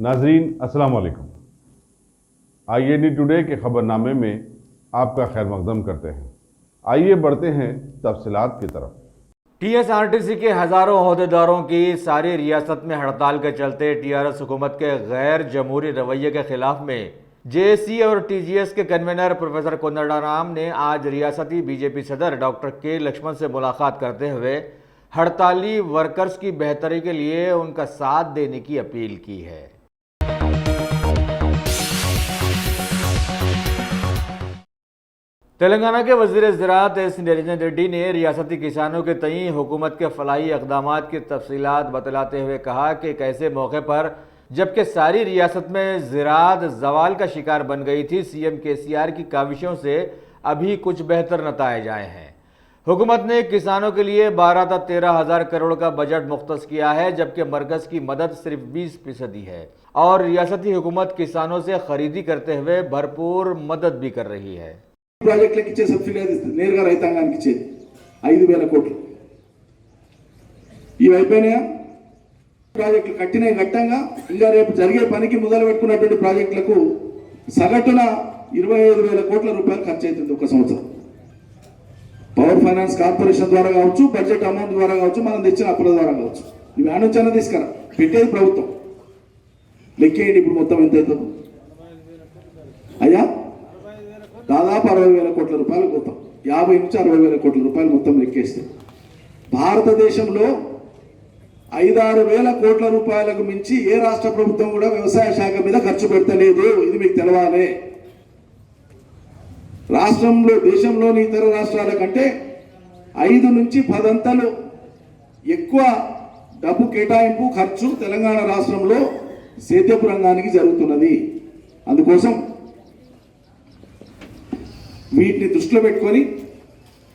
नाजरीन अस्सलाम वालेकुम। IAD टुडे के खबरनामे में आपका खैर मकदम करते हैं। आइए बढ़ते हैं तफसीलात की तरफ। TSRTC के हजारों अहदेदारों की सारी रियासत में हड़ताल के चलते TRS हुकूमत के गैर जमहूरी रवैये के खिलाफ में JSC और TGS के कन्वीनर प्रोफेसर कोदंडराम ने आज रियासती BJP सदर डॉक्टर K लक्ष्मण से मुलाकात करते हुए हड़ताली वर्कर्स की बेहतरी के लिए उनका साथ देने की अपील की है। तेलंगाना के वज़ीर ज़राअत S निरंजन रेड्डी ने रियासती किसानों के तई हुकूमत के फलाही इक़दामात की तफसीलात बतलाते हुए कहा कि एक ऐसे मौके पर जबकि सारी रियासत में ज़राअत ज़वाल का शिकार बन गई थी, CM KCR की काविशों से अभी कुछ बेहतर नताइज आए हैं। हुकूमत ने किसानों के लिए 12 से 13 हज़ार करोड़ का बजट मुख्तस किया है, जबकि मरकज़ की मदद सिर्फ 20% है और रियासती हुकूमत किसानों से खरीदी करते हुए भरपूर मदद भी कर रही है। ప్రాజెక్టులకు ఇచ్చే సబ్సిడీ నేరుగా రైతాంగానికి ఇచ్చేది 5,000 కోట్లు ఇవి అయిపోయినాయా? ప్రాజెక్టులు కట్టిన ఘట్టంగా ఇంకా రేపు జరిగే పనికి మొదలు పెట్టుకున్నటువంటి ప్రాజెక్టులకు సగటున 25,000 కోట్ల రూపాయలు ఖర్చు అవుతుంది ఒక సంవత్సరం. పవర్ ఫైనాన్స్ కార్పొరేషన్ ద్వారా కావచ్చు, బడ్జెట్ అమౌంట్ ద్వారా కావచ్చు, మనం తెచ్చిన అప్పుల ద్వారా కావచ్చు. ఇవి ఆలోచన తీసుకురా పెట్టేది ప్రభుత్వం. లెక్కేయండి ఇప్పుడు మొత్తం ఎంత అవుతుందో అయ్యా. దాదాపు 60,000 కోట్ల రూపాయలు మొత్తం 50 నుంచి 60,000 కోట్ల రూపాయలు మొత్తం లెక్కేస్తే భారతదేశంలో 5-6 కోట్ల రూపాయలకు మించి ఏ రాష్ట్ర ప్రభుత్వం కూడా వ్యవసాయ శాఖ మీద ఖర్చు పెడతలేదు. ఇది మీకు తెలవాలి. రాష్ట్రంలో దేశంలోని ఇతర రాష్ట్రాల కంటే 5 నుంచి 10 అంతలు ఎక్కువ డబ్బు కేటాయింపు ఖర్చు తెలంగాణ రాష్ట్రంలో సేద్యపు రంగానికి జరుగుతున్నది. అందుకోసం వీటిని దృష్టిలో పెట్టుకొని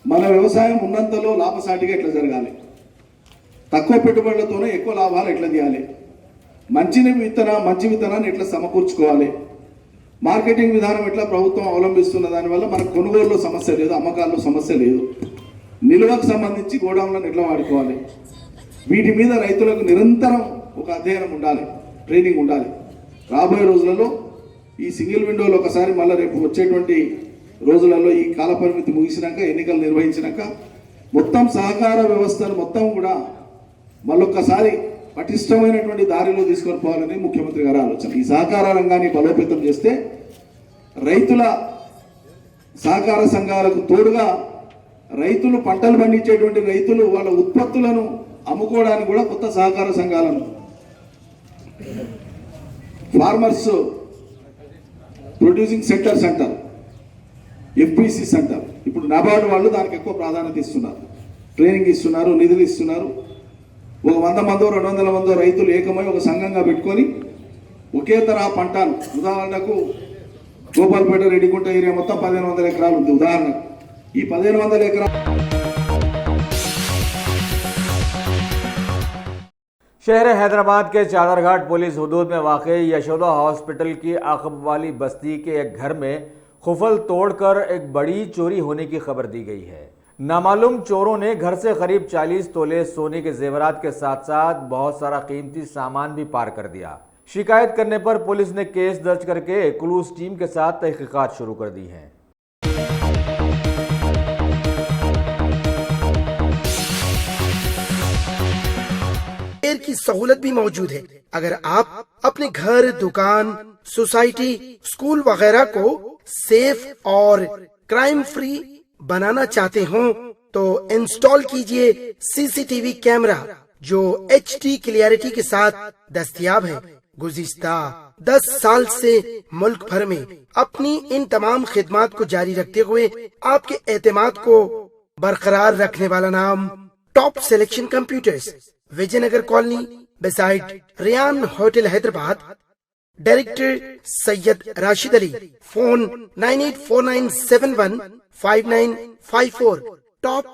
మన వ్యవసాయం ఉన్నంతలో లాభసాటిగా ఎట్లా జరగాలి, తక్కువ పెట్టుబడులతోనే ఎక్కువ లాభాలు ఎట్లా తీయాలి, మంచి విత్తనాన్ని ఎట్లా సమకూర్చుకోవాలి, మార్కెటింగ్ విధానం ఎట్లా ప్రభుత్వం అవలంబిస్తున్న దానివల్ల మనకు కొనుగోలులో సమస్య లేదు, అమ్మకాల్లో సమస్య లేదు, నిల్వకు సంబంధించి గోడౌన్లను ఎట్లా వాడుకోవాలి, వీటి మీద రైతులకు నిరంతరం ఒక అధ్యయనం ఉండాలి, ట్రైనింగ్ ఉండాలి. రాబోయే రోజులలో ఈ సింగిల్ విండోలో ఒకసారి మళ్ళీ రేపు వచ్చేటువంటి రోజులలో ఈ కాల పరిమితి ముగిసినాక, ఎన్నికలు నిర్వహించినాక మొత్తం సహకార వ్యవస్థను మొత్తం కూడా మళ్ళొక్కసారి పటిష్టమైనటువంటి దారిలో తీసుకొని పోవాలని ముఖ్యమంత్రి గారి ఆలోచన. ఈ సహకార రంగాన్ని బలోపేతం చేస్తే రైతుల సహకార సంఘాలకు తోడుగా రైతులు పంటలు పండించేటువంటి రైతులు వాళ్ళ ఉత్పత్తులను అమ్ముకోవడానికి కూడా కొత్త సహకార సంఘాలను, ఫార్మర్స్ ప్రొడ్యూసింగ్ సెంటర్స్ అంటారు, FPCs అంటారు. ఇప్పుడు నాబార్డు వాళ్ళు దానికి ఎక్కువ ప్రాధాన్యత ఇస్తున్నారు, ట్రైనింగ్ ఇస్తున్నారు, నిధులు ఇస్తున్నారు. ఒక 100 మందో 200 మందో రైతులు ఏకమై ఒక సంఘంగా పెట్టుకొని ఒకే తరహా పంటను, ఉదాహరణకు గోపాల్పేట రెడ్డిగుంట ఏరియా మొత్తం 1,500 ఎకరాలు ఉంది. ఉదాహరణకు ఈ 1,500 ఎకరాలు शहर हैदराबाद के चादरघाट पुलिस हुदूद में वाक़ई यशोदा हॉस्पिटल की अक़ब वाली बस्ती के एक घर में खुफल तोड़कर एक बड़ी चोरी होने की खबर दी गई है। नामालूम चोरों ने घर से करीब 40 तोले सोने के जेवरात के साथ साथ बहुत सारा कीमती सामान भी पार कर दिया। शिकायत करने पर पुलिस ने केस दर्ज करके क्लूज टीम के साथ तहकीकात शुरू कर दी है। की सहूलत भी मौजूद है। अगर आप अपने घर, दुकान, सोसाइटी, स्कूल वगैरह को सेफ और क्राइम फ्री बनाना चाहते हो तो इंस्टॉल कीजिए CCTV कैमरा जो HD क्लियरिटी के साथ दस्तयाब है। गुज़िश्ता 10 साल से मुल्क भर में अपनी इन तमाम खिदमात को जारी रखते हुए आपके एतमाद को बरकरार रखने वाला नाम top selection computers, Vijaynagar colony beside Riyan hotel Hyderabad. Director Syed Rashid Ali. Phone 9849715954। Top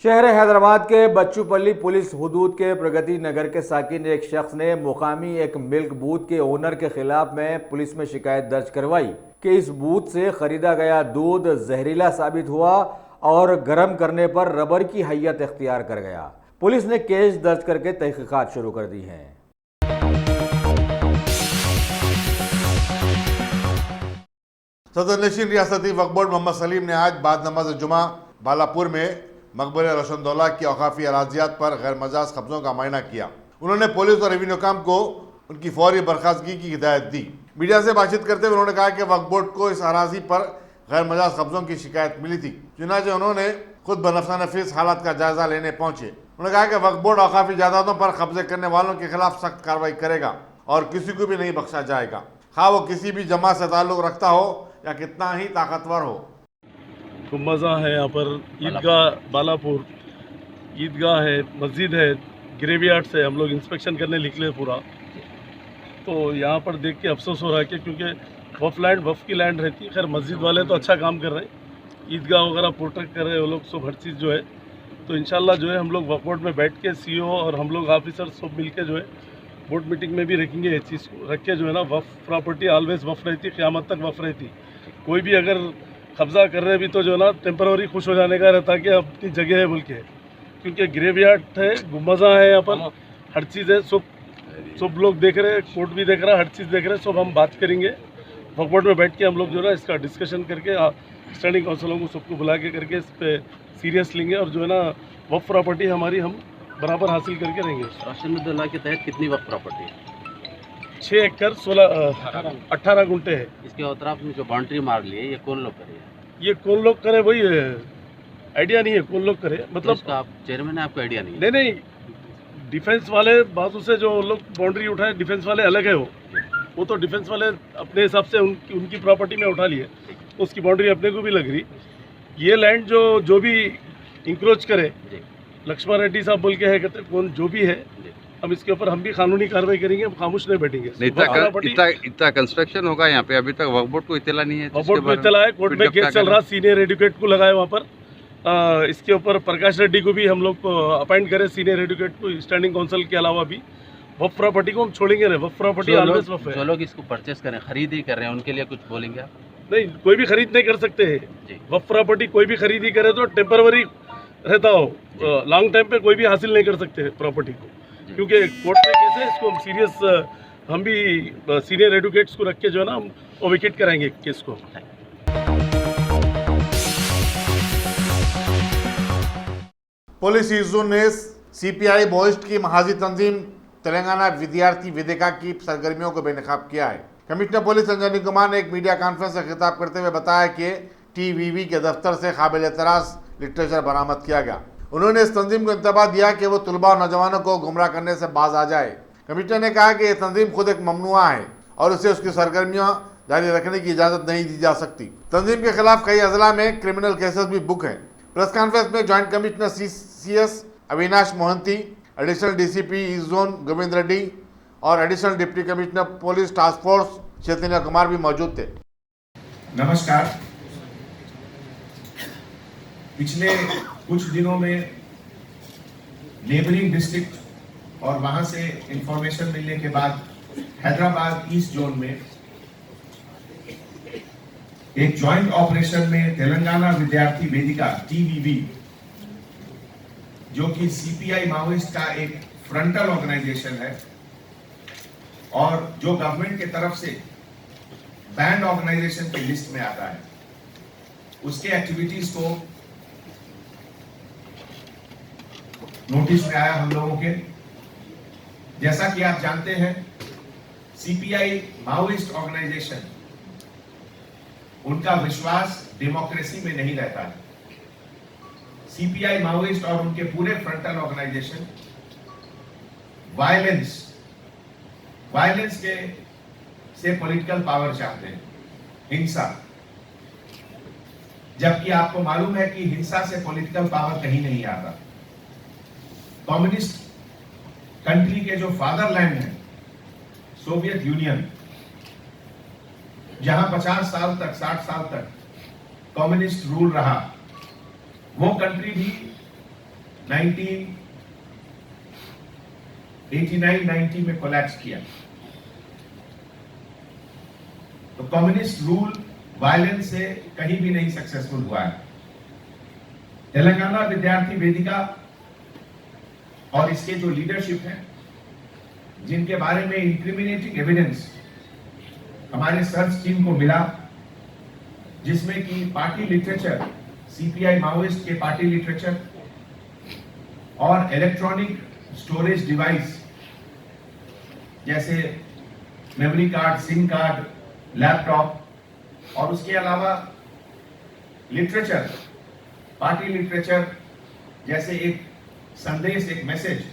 शहर हैदराबाद के बच्चूपल्ली पुलिस हुदूद के प्रगति नगर के साकिन एक शख्स ने मुकामी एक मिल्क बूथ के ओनर के खिलाफ में पुलिस में शिकायत दर्ज करवाई कि इस बूथ से खरीदा गया दूध जहरीला साबित हुआ और गर्म करने पर रबर की हैयत इख्तियार कर गया। पुलिस ने केस दर्ज करके तहकीकात शुरू कर दी हैं। सदर नशीन रियासती वक्फ बोर्ड मोहम्मद सलीम ने आज बाद नमाज जुमा बालापुर में मकबरे रोशनदौला की औकाफी अराजियात पर गैर मजाज कब्जों का मायना किया। उन्होंने पुलिस और रेवेन्यू काम को उनकी फौरी बर्खास्तगी की हिदायत दी। मीडिया से बातचीत करते हुए उन्होंने कहा कि वक्फ बोर्ड को इस अराजी पर गैर मजाज कब्जों की शिकायत मिली थी, चुनाचे उन्होंने खुद बनफसा नफीस हालात का जायजा लेने पहुंचे। उन्होंने कहा कि वक्फ बोर्ड औकाफी जायदादों पर कब्जे करने वालों के खिलाफ सख्त कार्रवाई करेगा और किसी को भी नहीं बख्शा जाएगा, खा वो किसी भी जमात से ताल्लुक रखता हो या कितना ही ताकतवर हो। गुम्बज़ा है, यहाँ पर ईदगाह बालापुर ईदगाह है, मस्जिद है, ग्रेवयार्ड से हम लोग इंस्पेक्शन करने निकले पूरा। तो यहाँ पर देख के अफसोस हो रहा है कि क्योंकि वफ़ की लैंड रहती है। खैर मस्जिद वाले तो अच्छा काम कर रहे हैं, ईदगाह वगैरह प्रोटेक्ट कर रहे हैं वो लोग सब, हर चीज़ जो है। तो इंशाल्लाह जो है हम लोग वक्फ बोर्ड में बैठ के CEO और हम लोग ऑफिसर सब मिल के जो है बोर्ड मीटिंग में भी रखेंगे। ये चीज़ को रख के जो है ना, वक्फ प्रॉपर्टी ऑलवेज वक्फ रहती, क़यामत तक वक्फ रहती। कोई भी अगर कब्ज़ा कर रहे भी तो जो है ना टेम्पररी खुश हो जाने का रहता कि अपनी जगह है बोल के, क्योंकि ग्रेवयार्ड है, गुम्बज़ा है, यहाँ पर हर चीज़ है। सब लोग देख रहे हैं, कोर्ट भी देख रहा है, हर चीज़ देख रहे हैं। सब हम बात करेंगे वक्फ बोर्ड में बैठ के, हम लोग जो है ना इसका डिस्कशन करके स्टैंडिंग काउंसिलों को सबको बुला के करके इस पर सीरियस लेंगे और जो है ना वक्फ प्रॉपर्टी हमारी हम बराबर हासिल करके रहेंगे। रोशनदौला के तहत कितनी वक्फ प्रॉपर्टी है? 6 एकड़ 18 गुंटे है। इसके अतराफ में जो बाउंड्री मार ली है, ये कौन लोग करे? ये कौन लोग करे वही आइडिया नहीं है, कौन लोग करे मतलब इसका आप चेयरमैन है, आपको आइडिया नहीं है? नहीं, डिफेंस वाले बाजू से जो लोग बाउंड्री उठाए, डिफेंस वाले अलग है। वो तो डिफेंस वाले अपने हिसाब से उनकी प्रॉपर्टी में उठा लिए, उसकी बाउंड्री अपने को भी लग रही। ये लैंड जो भी इंक्रोच करे, लक्ष्मण रेड्डी साहब बोल के है, कहते कौन जो भी है, हम इसके ऊपर हम भी कानूनी कार्रवाई करेंगे, हम खामोश नहीं बैठेंगे। इतना कंस्ट्रक्शन होगा यहाँ पे, अभी तक वक्फ बोर्ड को इत्तला नहीं है। वक्फ बोर्ड को इत्तला है, कोर्ट में केस चल रहा, सीनियर एडवोकेट को लगाए वहाँ पर। इसके ऊपर प्रकाश रेड्डी को भी हम लोग अपॉइंट करें, सीनियर एडवोकेट को, स्टैंडिंग काउंसिल के अलावा भी। वक्फ प्रॉपर्टी को हम छोड़ेंगे नहीं, वक्फ प्रॉपर्टी ऑलवेज वक्फ है। जो लोग इसको परचेस करें, खरीदी कर रहे हैं, उनके लिए कुछ बोलेंगे आप? नहीं, कोई भी खरीद नहीं कर सकते है वक्फ प्रॉपर्टी। कोई भी खरीदी करे तो टेम्पररी रहता हो, लॉन्ग टाइम पे कोई भी हासिल नहीं कर सकते प्रॉपर्टी को, क्योंकि कोर्ट में केस है। इसको हम सीरियस, हम भी सीनियर एडवोकेट्स को रख के जो है ना हम विकेट कराएंगे केस को। पुलिस इस जून ने CPI माओइस्ट की महाजी तंजीम तेलंगाना विद्यार्थी वेदिका की सरगर्मियों को बेनकाब किया है। कमिश्नर पुलिस अंजनी कुमार ने एक मीडिया कॉन्फ्रेंस से खिताब करते हुए बताया कि TVV के दफ्तर से काबिल एतराज़ लिटरेचर बरामद किया गया। उन्होंने इस तंजीम को इंतबाह दिया कि वो तलबा और नौजवानों को गुमराह करने से बाज आ जाए। कमिश्नर ने कहा कि यह तंजीम खुद एक ममनुआ है और उसे उसकी सरगर्मियाँ जारी रखने की इजाज़त नहीं दी जा सकती। तंजीम के खिलाफ कई अजला में क्रिमिनल केसेस भी बुक हैं। प्रेस कॉन्फ्रेंस में joint commissioner CS Avinash Mohanty, additional DCP east zone Govind Reddy और additional deputy commissioner police task force Chaitanya Kumar भी मौजूद थे। नमस्कार। पिछले कुछ दिनों में नेबरिंग डिस्ट्रिक्ट और वहां से इंफॉर्मेशन मिलने के बाद हैदराबाद ईस्ट जोन में एक जॉइंट ऑपरेशन में तेलंगाना विद्यार्थी वेदिका TVV, जो कि CPI माओइस्ट का एक फ्रंटल ऑर्गेनाइजेशन है और जो गवर्नमेंट के तरफ से बैंड ऑर्गेनाइजेशन की लिस्ट में आता है, उसके एक्टिविटीज को नोटिस में आया हम लोगों के। जैसा कि आप जानते हैं, CPI माओइस्ट ऑर्गेनाइजेशन, उनका विश्वास डेमोक्रेसी में नहीं रहता है। CPI माओइस्ट और उनके पूरे फ्रंटल ऑर्गेनाइजेशन वायलेंस के से पॉलिटिकल पावर चाहते हैं, हिंसा। जबकि आपको मालूम है कि हिंसा से पॉलिटिकल पावर कहीं नहीं आता। कम्युनिस्ट कंट्री के जो फादरलैंड है, सोवियत यूनियन, जहां 50 साल तक 60 साल तक कम्युनिस्ट रूल रहा, वो कंट्री भी 1989-90 में कोलैप्स किया। तो कम्युनिस्ट रूल वायलेंस से कहीं भी नहीं सक्सेसफुल हुआ है। तेलंगाना विद्यार्थी वेदिका और इसके जो लीडरशिप है, जिनके बारे में इंक्रिमिनेटिंग एविडेंस हमारे सर्च टीम को मिला, जिसमें कि पार्टी लिटरेचर, सीपीआई माओइस्ट के पार्टी लिटरेचर और इलेक्ट्रॉनिक स्टोरेज डिवाइस जैसे memory card, SIM card, laptop, और उसके अलावा लिटरेचर, पार्टी लिटरेचर जैसे एक संदेश, एक मैसेज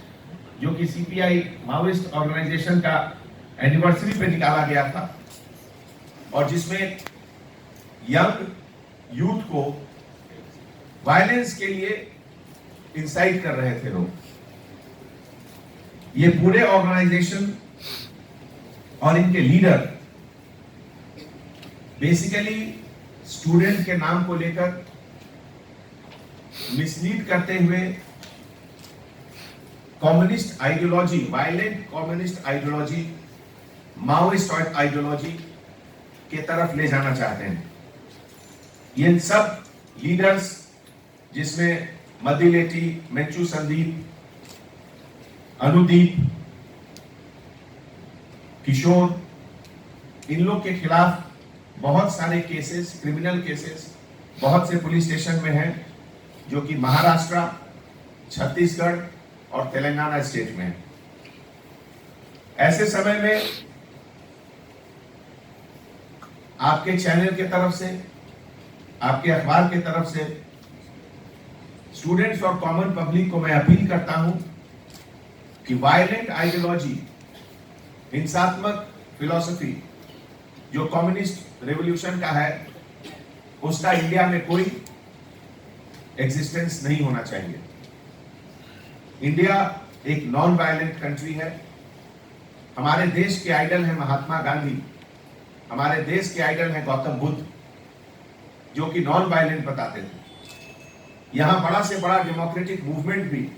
जो कि सीपीआई माओइस्ट ऑर्गेनाइजेशन का एनिवर्सरी पे निकाला गया था और जिसमें यंग यूथ को वायलेंस के लिए इंसाइट कर रहे थे लोग। ये पूरे ऑर्गेनाइजेशन और इनके लीडर बेसिकली स्टूडेंट के नाम को लेकर मिसलीड करते हुए communist ideology, violent communist ideology, Maoist ideology के तरफ ले जाना चाहते हैं। ये सब लीडर्स, जिसमें मदिलेटी, मेच्चू संदीप, अनुदीप, किशोर, इन लोग के खिलाफ बहुत सारे केसेस, क्रिमिनल केसेस बहुत से पुलिस स्टेशन में हैं, जो कि महाराष्ट्र, छत्तीसगढ़ और तेलंगाना स्टेट में है। ऐसे समय में आपके चैनल के तरफ से, आपके अखबार के तरफ से स्टूडेंट्स और कॉमन पब्लिक को मैं अपील करता हूं कि वायलेंट आइडियोलॉजी, हिंसात्मक फिलॉसफी जो कम्युनिस्ट रेवोल्यूशन का है, उसका इंडिया में कोई एग्जिस्टेंस नहीं होना चाहिए। इंडिया एक नॉन वायलेंट कंट्री है। हमारे देश के आइडल हैं महात्मा गांधी, हमारे देश के आइडल हैं गौतम बुद्ध, जो कि नॉन वायलेंट बताते थे। यहां बड़ा से बड़ा डेमोक्रेटिक मूवमेंट भी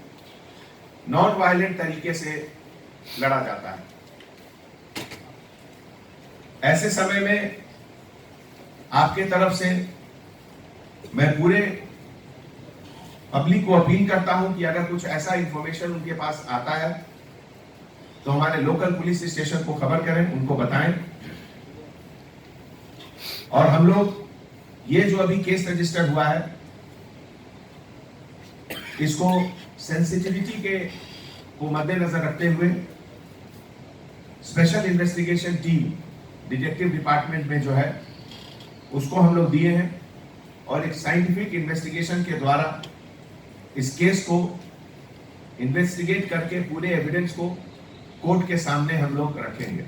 नॉन वायलेंट तरीके से लड़ा जाता है। ऐसे समय में आपके तरफ से मैं पूरे पब्लिक को अपील करता हूं कि अगर कुछ ऐसा इंफॉर्मेशन उनके पास आता है तो हमारे लोकल पुलिस स्टेशन को खबर करें, उनको बताएं। और हम लोग ये जो अभी केस रजिस्टर हुआ है, इसको सेंसिटिविटी के को मद्देनजर रखते हुए special investigation team detective department में जो है उसको हम लोग दिए हैं और एक साइंटिफिक इन्वेस्टिगेशन के द्वारा इस केस को इन्वेस्टिगेट करके पूरे एविडेंस को कोर्ट के सामने हम लोग रखेंगे।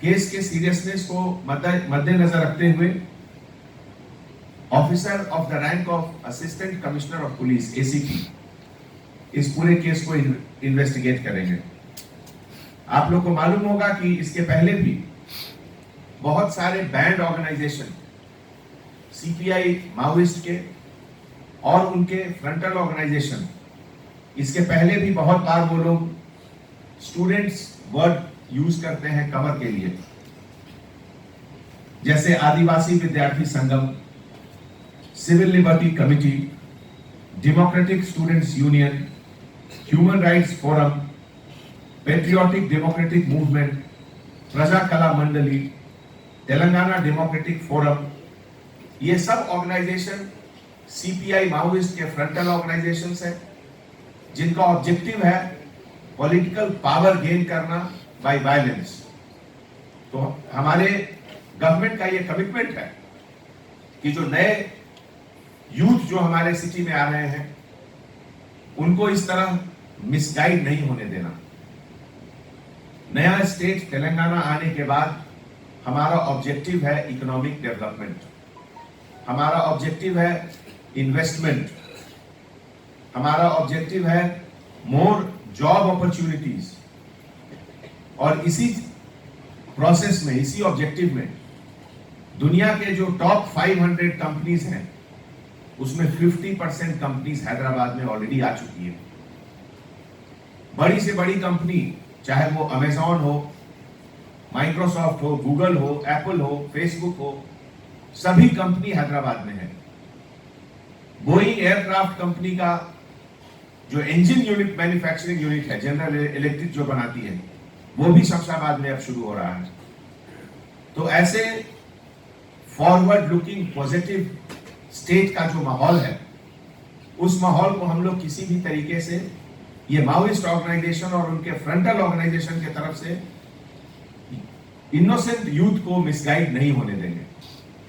केस के सीरियसनेस को मद्देनजर रखते हुए officer of the rank of assistant commissioner of police ACP इस पूरे केस को इन्वेस्टिगेट करेंगे। आप लोग को मालूम होगा कि इसके पहले भी बहुत सारे बैंड ऑर्गेनाइजेशन सीपीआई माओइस्ट के और उनके फ्रंटल ऑर्गेनाइजेशन, इसके पहले भी बहुत बार वो लोग स्टूडेंट्स वर्ड यूज करते हैं कवर के लिए, जैसे Adivasi Vidyarthi Sangam, civil liberty committee, democratic students union, human rights forum, patriotic democratic movement, Praja Kala Mandali, Telangana democratic forum. ये सब ऑर्गेनाइजेशन सीपीआई माओइस्ट के फ्रंटल ऑर्गेनाइजेशंस हैं, जिनका ऑब्जेक्टिव है पॉलिटिकल पावर गेन करना बाय वायलेंस। तो हमारे गवर्नमेंट का ये कमिटमेंट है कि जो नए यूथ जो हमारे सिटी में आ रहे हैं उनको इस तरह मिसगाइड नहीं होने देना। नया स्टेट तेलंगाना आने के बाद हमारा ऑब्जेक्टिव है इकोनॉमिक डेवलपमेंट, हमारा ऑब्जेक्टिव है इन्वेस्टमेंट, हमारा ऑब्जेक्टिव है मोर जॉब अपॉर्चुनिटीज। और इसी प्रोसेस में, इसी ऑब्जेक्टिव में दुनिया के जो टॉप 500 कंपनीज हैं उसमें 50% कंपनीज हैदराबाद में ऑलरेडी आ चुकी है। बड़ी से बड़ी कंपनी, चाहे वो अमेजॉन हो, माइक्रोसॉफ्ट हो, गूगल हो, एप्पल हो, फेसबुक हो, सभी कंपनी हैदराबाद में है। बोइंग एयरक्राफ्ट कंपनी का जो इंजन यूनिट मैन्युफैक्चरिंग यूनिट है, जनरल इलेक्ट्रिक जो बनाती है, वो भी शमशाबाद में अब शुरू हो रहा है। तो ऐसे फॉरवर्ड लुकिंग पॉजिटिव स्टेट का जो माहौल है, उस माहौल को हम लोग किसी भी तरीके से ये माओइस्ट ऑर्गेनाइजेशन और उनके फ्रंटल ऑर्गेनाइजेशन की तरफ से इनोसेंट यूथ को मिसगाइड नहीं होने देंगे।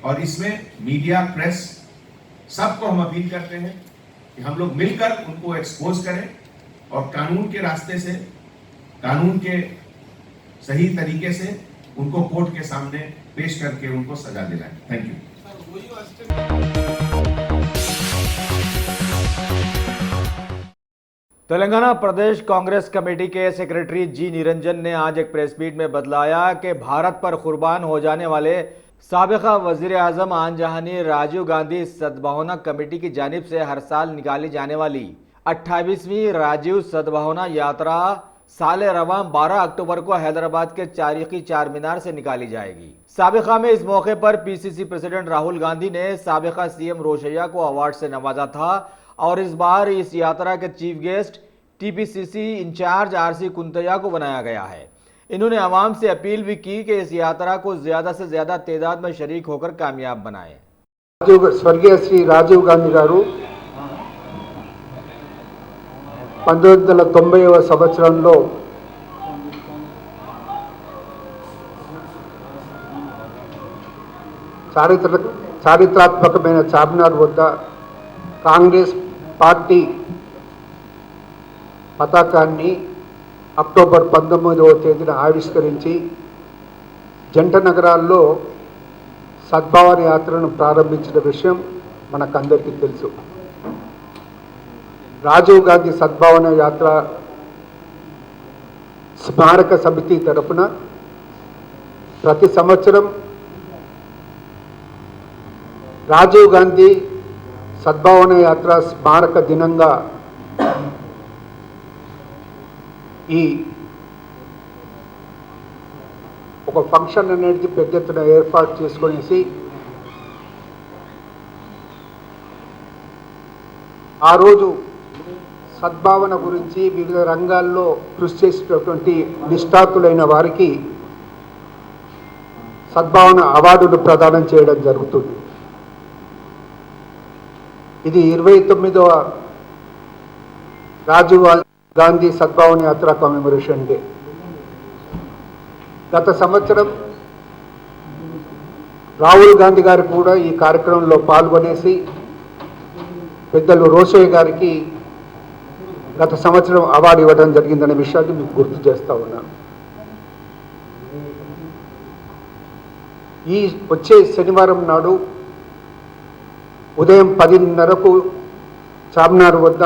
और इसमें मीडिया, प्रेस, सबको हम अपील करते हैं कि हम लोग मिलकर उनको एक्सपोज करें और कानून के रास्ते से, कानून के सही तरीके से उनको कोर्ट के सामने पेश करके उनको सजा दिलाएं। Thank you. Telangana Pradesh Congress committee के सेक्रेटरी जी निरंजन ने आज एक प्रेस मीट में बतलाया कि भारत पर कुर्बान हो जाने वाले साबिका वजीर आजम आन जहानी राजीव गांधी सद्भावना कमेटी की जानिब से हर साल निकाली जाने वाली 28वीं राजीव सद्भावना यात्रा साल रवां 12 अक्टूबर को हैदराबाद के तारीखी चार मीनार से निकाली जाएगी। साबिका में इस मौके पर पीसीसी प्रेसिडेंट राहुल गांधी ने साबिका सीएम रोशैया को अवार्ड से नवाजा था और इस बार इस यात्रा के chief guest TPCC incharge RC Kuntaiah को बनाया गया है। इन्होंने आवाम से अपील भी की कि इस यात्रा को ज्यादा से ज्यादा तादाद में शरीक होकर कामयाब बनाएं। स्वर्गीय श्री राजीव गांधी गारू 1990వ సంవత్సరంలో చారిత్రాత్మకమైన చార్మినార్ వద్ద కాంగ్రెస్ పార్టీ పతాకాన్ని అక్టోబర్ 19వ తేదీన ఆవిష్కరించి జంట నగరాల్లో సద్భావన యాత్రను ప్రారంభించిన విషయం మనకందరికీ తెలుసు। రాజీవ్ గాంధీ సద్భావన యాత్ర స్మారక సమితి తరపున ప్రతి సంవత్సరం రాజీవ్ గాంధీ సద్భావన యాత్ర స్మారక దినంగా ఈ ఒక ఫంక్షన్ అనేది పెద్ద ఎత్తున ఏర్పాటు చేసుకునేసి ఆ రోజు సద్భావన గురించి వివిధ రంగాల్లో కృషి చేసినటువంటి నిష్ఠాతులైన వారికి సద్భావన అవార్డును ప్రదానం చేయడం జరుగుతుంది। ఇది 29వ రాజీవ్ గాంధీ సద్భావన యాత్ర కమెమరేషన్ డే। గత సంవత్సరం రాహుల్ గాంధీ గారు కూడా ఈ కార్యక్రమంలో పాల్గొనేసి పెద్దలు రోషయ్య గారికి గత సంవత్సరం అవార్డు ఇవ్వడం జరిగిందనే విషయాన్ని మీకు గుర్తు చేస్తా ఉన్నాను। ఈ వచ్చే శనివారం నాడు ఉదయం 10:30కు చార్మినార్ వద్ద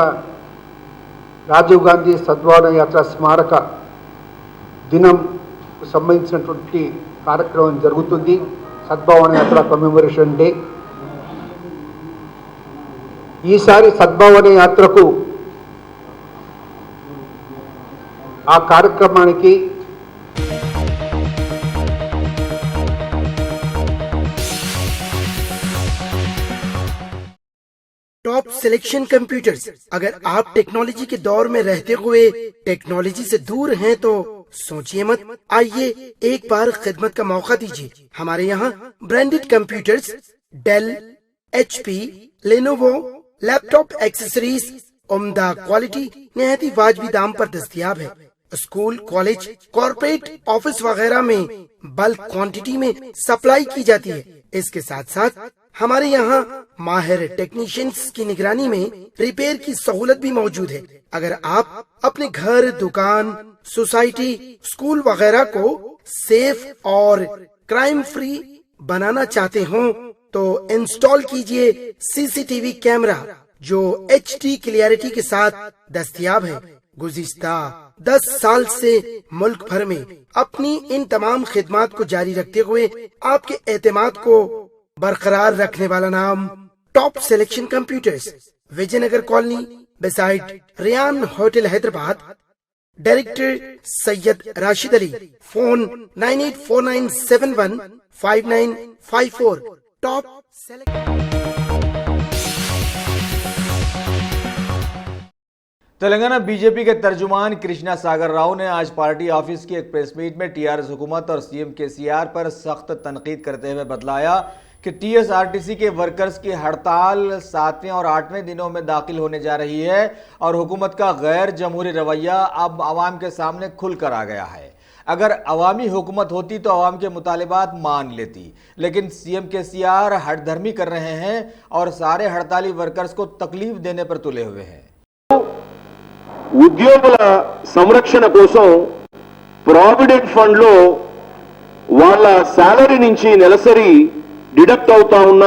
రాజీవ్ గాంధీ సద్భావన యాత్ర స్మారక దినం సంబంధించినటువంటి కార్యక్రమం జరుగుతుంది। సద్భావన యాత్ర కమెమరేషన్ డే। ఈసారి సద్భావన యాత్రకు ఆ కార్యక్రమానికి टॉप सिलेक्शन कंप्यूटर्स। अगर आप टेक्नोलॉजी के दौर में रहते हुए टेक्नोलॉजी से दूर हैं तो सोचिए मत, आइए एक बार खिदमत का मौका दीजिए। हमारे यहाँ branded computers Dell, HP, Lenovo, laptop accessories उम्दा क्वालिटी निहायत ही वाजबी दाम पर दस्तयाब है। स्कूल, कॉलेज, कॉर्पोरेट, ऑफिस वगैरह में बल्क क्वांटिटी में सप्लाई की जाती है। इसके साथ साथ हमारे यहाँ माहिर टेक्नीशियंस की निगरानी में रिपेयर की सहूलत भी मौजूद है। अगर आप अपने घर, दुकान, सोसाइटी, स्कूल वगैरह को सेफ और क्राइम फ्री बनाना चाहते हो तो इंस्टॉल कीजिए CCTV कैमरा जो HD क्लियरिटी के साथ दस्तयाब है। गुज़िश्ता 10 साल से मुल्क भर में अपनी इन तमाम खिदमात को जारी रखते हुए आपके एतमाद को बरकरार रखने वाला नाम top selection computers, Vijaynagar colony beside Riyan hotel Hyderabad. Director Syed Rashid Ali. Phone 9849715954। Top Telangana BJP के तर्जुमान कृष्णा सागर राव ने आज पार्टी ऑफिस की एक प्रेस मीट में टीआरएस हुकूमत और सीएम केसीआर पर सख्त तनकीद करते हुए बतलाया कि टीएसआरटीसी के वर्कर्स की हड़ताल 7वें और 8वें दिनों में दाखिल होने जा रही है और हुकूमत का गैर जमहूरी रवैया अब आवाम के सामने खुलकर आ गया है। अगर अवामी हुकूमत होती तो अवाम के मुतालिबात मान लेती, लेकिन सीएम केसीआर हठधर्मी कर रहे हैं और सारे हड़ताली वर्कर्स को तकलीफ देने पर तुले हुए हैं। ఉద్యోగుల సంరక్షణ కోసం ప్రావిడెంట్ ఫండ్ లో వాళ్ళ సాలరీ నుంచి నెలసరి డిడక్ట్ అవుతా ఉన్న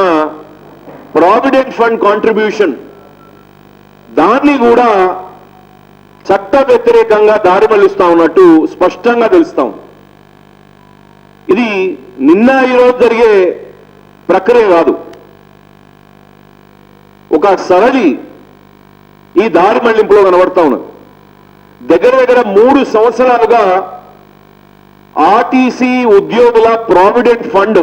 ప్రావిడెంట్ ఫండ్ కాంట్రిబ్యూషన్ దాన్ని కూడా చట్ట వ్యతిరేకంగా దారి మళ్లిస్తా ఉన్నట్టు స్పష్టంగా తెలుస్తాం. ఇది నిన్న ఈరోజు జరిగే ప్రక్రియ కాదు, ఒక సరళి ఈ దారి మళ్లింపులో కనబడతా ఉన్నది. దగ్గర దగ్గర 3 సంవత్సరాలుగా ఆర్టీసీ ఉద్యోగుల ప్రావిడెంట్ ఫండ్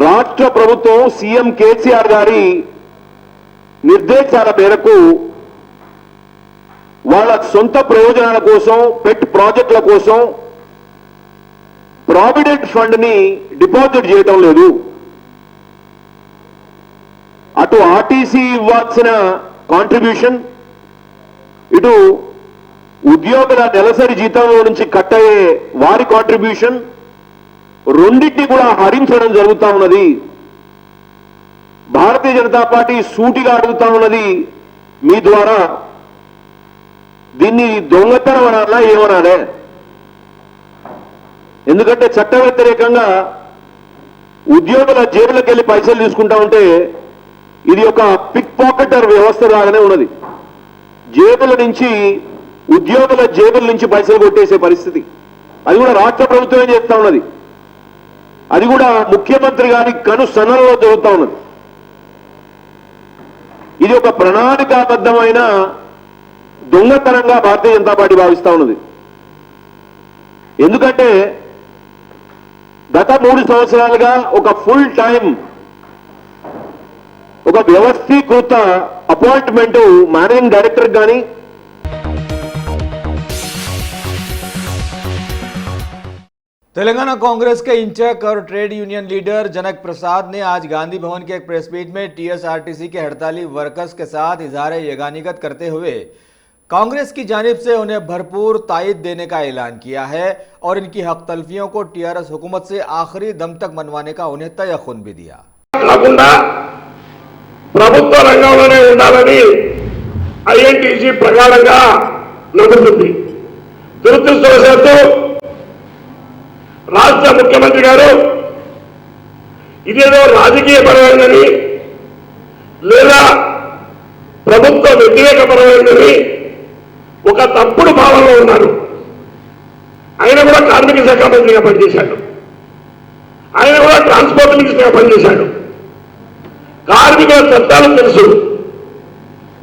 రాష్ట్ర ప్రభుత్వం సీఎం కేసీఆర్ గారి నిర్దేశాల మేరకు వాళ్ళ సొంత ప్రయోజనాల కోసం పెట్ ప్రాజెక్టుల కోసం ప్రావిడెంట్ ఫండ్ ని డిపాజిట్ చేయడం లేదు. అటు ఆర్టీసీ ఇవ్వాల్సిన కాంట్రిబ్యూషన్, ఇటు ఉద్యోగుల నెలసరి జీతంలో నుంచి కట్ అయ్యే వారి కాంట్రిబ్యూషన్ రెండింటినీ కూడా హరించడం జరుగుతూ ఉన్నది. భారతీయ జనతా పార్టీ సూటిగా అడుగుతా ఉన్నది మీ ద్వారా, దీన్ని దొంగతనం అనాలా ఏమనాలే? ఎందుకంటే చట్ట వ్యతిరేకంగా ఉద్యోగుల జేబులకు వెళ్ళి పైసలు తీసుకుంటా ఉంటే ఇది ఒక పిక్ పాకెటర్ వ్యవస్థ లాగానే ఉన్నది. జేబుల నుంచి ఉద్యోగుల జేబుల నుంచి పైసలు కొట్టేసే పరిస్థితి అది కూడా రాష్ట్ర ప్రభుత్వమే చేస్తా ఉన్నది. అది కూడా ముఖ్యమంత్రి గారి కను సన్నల్లో జరుగుతూ ఉన్నది. ఇది ఒక ప్రణాళికాబద్ధమైన దొంగతనంగా భారతీయ జనతా పార్టీ భావిస్తా ఉన్నది. ఎందుకంటే గత 3 సంవత్సరాలుగా ఒక ఫుల్ టైం ఒక వ్యవస్థీకృత అపాయింట్మెంట్ మేనేజింగ్ డైరెక్టర్ కానీ तेलंगाना कांग्रेस के इंचक और ट्रेड यूनियन लीडर जनक प्रसाद ने आज गांधी भवन के एक प्रेस मीट में टीएसआरटीसी के हड़ताली वर्कर्स के साथ इजहार यगानिगत करते हुए कांग्रेस की जानिब से उन्हें भरपूर तायद देने का ऐलान किया है और इनकी हक तलफियों को टीआरएस हुकूमत से आखिरी दम तक मनवाने का उन्हें तयख्खुन भी दिया। ప్రభుత్వ రంగంలోనే ఉండాలని ఐఎన్టీసీ ప్రకారంగా నడుస్తుంది. దురదృష్టవశాత్తు రాష్ట్ర ముఖ్యమంత్రి గారు ఇదేదో రాజకీయపరమైనదని లేదా ప్రభుత్వ వ్యతిరేకపరమైనదని ఒక తప్పుడు భావనలో ఉన్నారు. ఆయన కూడా కార్మిక శాఖ మంత్రిగా పనిచేశాడు, ఆయన కూడా ట్రాన్స్పోర్ట్ మినిస్టర్గా పనిచేశాడు. కార్మికుల చట్టాలు తెలుసు.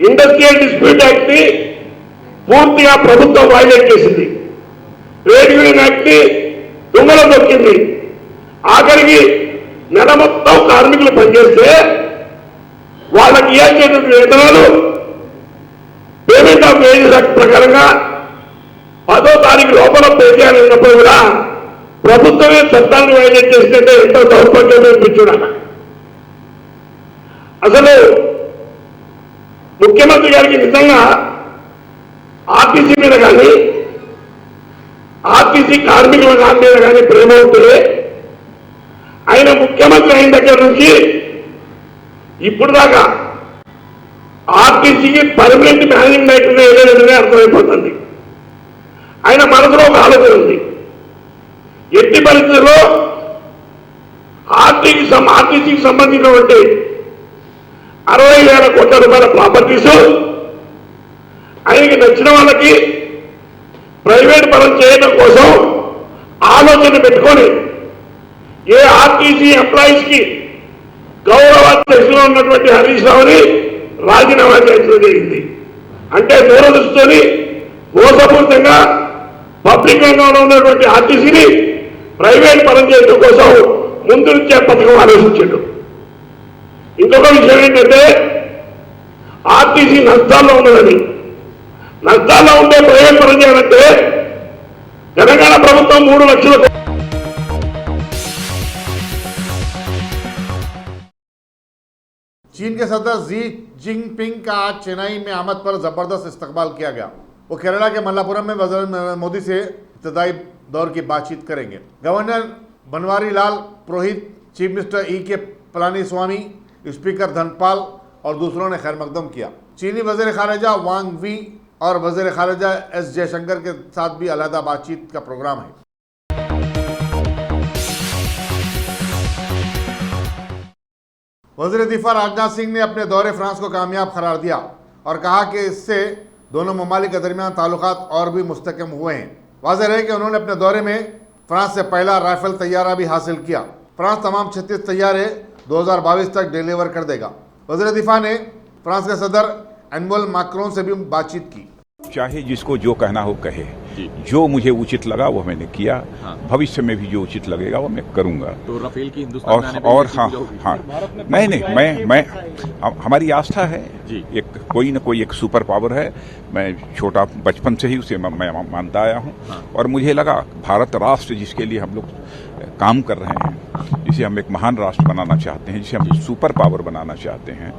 ఇండస్ట్రియల్ డిస్ప్యూట్ యాక్ట్ ని పూర్తిగా ప్రభుత్వం వైలేట్ చేసింది. ట్రేడ్ యూనియన్ యాక్ట్ ని తుంగలో దొక్కింది. ఆఖరికి నెల మొత్తం కార్మికులు పనిచేస్తే వాళ్ళకి ఇవ్వాల్సినటువంటి వేతనాలు పేమెంట్ ఆఫ్ వేజెస్ యాక్ట్ ప్రకారంగా 10వ తారీఖు లోపల పే చేయాలన్నప్పుడు కూడా ప్రభుత్వమే చట్టాన్ని వైలేట్ చేసినట్టే ఎంతో దౌర్భాగ్యం అనిపించున్నాను. అసలు ముఖ్యమంత్రి గారికి నిజంగా ఆర్టీసీ మీద కానీ ఆర్టీసీ కార్మికుల మీద కానీ ప్రేమ ఉంటే ఆయన ముఖ్యమంత్రి అయిన దగ్గర నుంచి ఇప్పుడు దాకా ఆర్టీసీకి పర్మనెంట్ మేనేజింగ్ డైరెక్టర్గా వెళ్ళలేదనే అర్థమైపోతుంది. ఆయన మనసులో ఒక ఆలోచన ఉంది. ఎట్టి పరిస్థితుల్లో ఆర్టీసీకి సంబంధించినటువంటి 60,000 కోట్ల రూపాయల ప్రాపర్టీస్ ఆయనకి నచ్చిన వాళ్ళకి ప్రైవేట్ పరం చేయడం కోసం ఆలోచన పెట్టుకొని ఏ ఆర్టీసీ ఎంప్లాయీస్ కి గౌరవాధ్యక్షులు ఉన్నటువంటి హరీష్ రావుని రాజీనామా చేయడం జరిగింది. అంటే దూరదృష్టితోని మోసపూరితంగా పబ్లిక్ రంగంలో ఉన్నటువంటి ఆర్టీసీని ప్రైవేట్ పరం చేయడం కోసం ముందు నుంచే పథకం ఆలోచించాడు. ఇంకొక విషయం ఏంటంటే ఆర్టీసీ నష్టాల్లో ఉన్నదని, నష్టాల్లో ఉండే ప్రైవేట్ పరం చేయాలంటే తెలంగాణ ప్రభుత్వం 3 లక్షల चीन के सदर जी जिनपिंग का आज चेन्नई में आमद पर जबरदस्त इस्तकबाल किया गया। वो केरला के मल्लापुरम में वज़ीर मोदी से इब्तदाई दौर की बातचीत करेंगे। गवर्नर बनवारी लाल पुरोहित, चीफ मिनिस्टर के पलानीस्वामी, स्पीकर धनपाल और दूसरों ने खैर मकदम किया। चीनी वज़ीर खारजा वांग वी और वज़ीर खारजा एस जयशंकर के साथ भी अलहदा बातचीत का प्रोग्राम है। वज़ीर दिफा राजनाथ सिंह ने अपने दौरे फ्रांस को कामयाब करार दिया और कहा कि इससे दोनों ममालिक के दरमियान ताल्लुकात और भी मुस्तकम हुए हैं। वाज़ेह है कि उन्होंने अपने दौरे में फ्रांस से पहला राइफल तैयारा भी हासिल किया। फ्रांस तमाम 36 तैयारे 2022 तक डिलीवर कर देगा। वज़ीर दिफा ने फ्रांस के सदर एनुअल मैक्रोन से भी बातचीत की। चाहे जिसको जो कहना हो कहे, जो मुझे उचित लगा वो मैंने किया। भविष्य में भी जो उचित लगेगा वो मैं करूंगा। तो राफेल की हिंदुस्तान और हाँ नहीं मैं हमारी आस्था है एक कोई न कोई एक सुपर पावर है। मैं छोटा बचपन से ही उसे मैं मानता आया हूँ और मुझे लगा भारत राष्ट्र जिसके लिए हम लोग काम कर रहे हैं, जिसे हम एक महान राष्ट्र बनाना चाहते हैं, जिसे हम सुपर पावर बनाना चाहते हैं,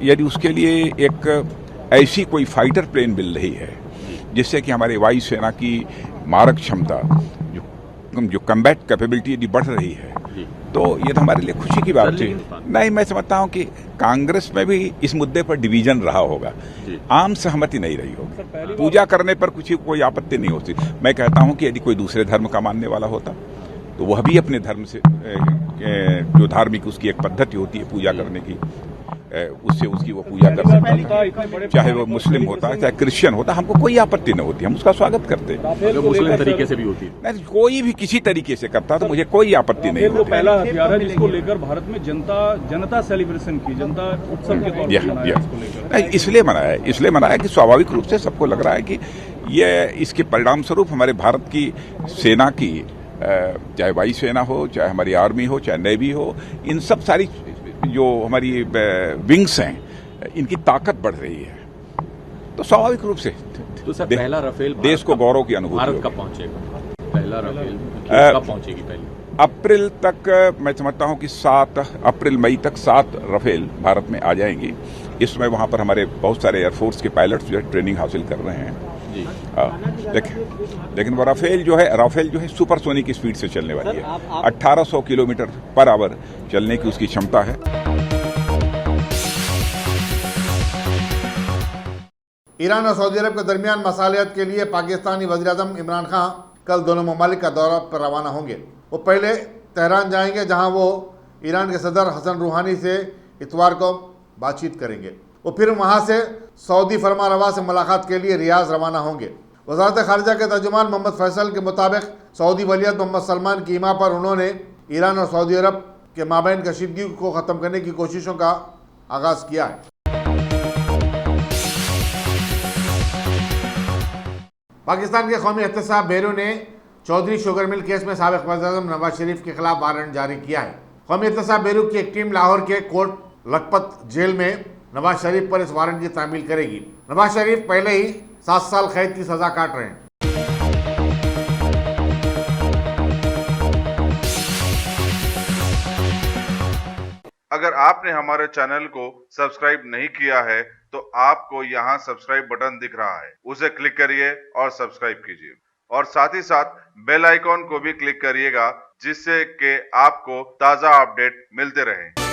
यदि उसके लिए एक ऐसी कोई फाइटर प्लेन मिल रही है जिससे कि हमारे वायुसेना की मारक क्षमता जो कम्बैट कैपेबिलिटी यदि बढ़ रही है तो ये तो हमारे लिए खुशी की बात है। नहीं, मैं समझता हूँ कि कांग्रेस में भी इस मुद्दे पर डिवीजन रहा होगा, आम सहमति नहीं रही होगी। पूजा करने पर कोई आपत्ति नहीं होती। मैं कहता हूँ कि यदि कोई दूसरे धर्म का मानने वाला होता तो वह भी अपने धर्म से जो धार्मिक उसकी एक पद्धति होती है पूजा करने की, उससे उसकी वो पूजा कर सकता था, चाहे वो मुस्लिम होता चाहे क्रिश्चियन होता, हमको कोई आपत्ति नहीं होती, हम उसका स्वागत करते। मुस्लिम तरीके से भी होती है, नहीं कोई भी किसी तरीके से करता तो मुझे कोई आपत्ति नहीं होती। पहला हथियार है जिसको लेकर भारत में जनता सेलिब्रेशन की, जनता उत्सव के तौर पर इसलिए मनाया कि स्वाभाविक रूप से सबको लग रहा है कि ये इसके परिणाम स्वरूप हमारे भारत की सेना की, चाहे वायुसेना हो, चाहे हमारी आर्मी हो, चाहे नेवी हो, इन सब सारी जो हमारी विंग्स हैं इनकी ताकत बढ़ रही है। तो स्वाभाविक रूप से तो सर पहला राफेल देश को गौरव की अनुभूति भारत कब पहुंचेगा? पहला राफेल कब पहुंचेगी? पहले अप्रैल तक, मैं समझता हूं कि 7 अप्रैल मई तक 7 राफेल भारत में आ जाएंगी। इस समय वहां पर हमारे बहुत सारे एयरफोर्स के पायलट्स जो है ट्रेनिंग हासिल कर रहे हैं। लेकिन वो राफेल जो है सुपरसोनिक की स्पीड से चलने वाली है। 1800 किलोमीटर पर आवर चलने की उसकी क्षमता है। ईरान और सऊदी अरब के दरमियान मसालियत के लिए पाकिस्तानी वज़ीर-ए-आज़म इमरान खान कल दोनों ममालिक का दौरा पर रवाना होंगे। वो पहले तेहरान जाएंगे जहां वो ईरान के सदर हसन रूहानी से इतवार को बातचीत करेंगे। वो फिर वहां से सऊदी फरमारवा से मुलाकात के लिए रियाज रवाना होंगे। वज़ारत ख़ारिजा के तर्जुमान मोहम्मद फैसल के मुताबिक सऊदी वलीयत मोहम्मद सलमान की हिमा पर उन्होंने ईरान और सऊदी अरब के माबैन कशीदगी को ख़त्म करने की कोशिशों का आगाज़ किया है। पाकिस्तान के कौमी एहतसाब ब्यूरो ने चौधरी शुगर मिल केस में साबिक़ वज़ीर-ए-आज़म नवाज शरीफ के खिलाफ वारंट जारी किया है। कौमी एहतसाब ब्यूरो की एक टीम लाहौर के कोर्ट लखपत जेल में नवाज शरीफ पर इस वारंट की तामील करेगी। नवाज शरीफ पहले ही 7 साल कैद की सजा काट रहे हैं। अगर आपने हमारे चैनल को सब्सक्राइब नहीं किया है तो आपको यहाँ सब्सक्राइब बटन दिख रहा है, उसे क्लिक करिए और सब्सक्राइब कीजिए और साथ ही साथ बेल आइकॉन को भी क्लिक करिएगा जिससे कि आपको ताज़ा अपडेट मिलते रहें।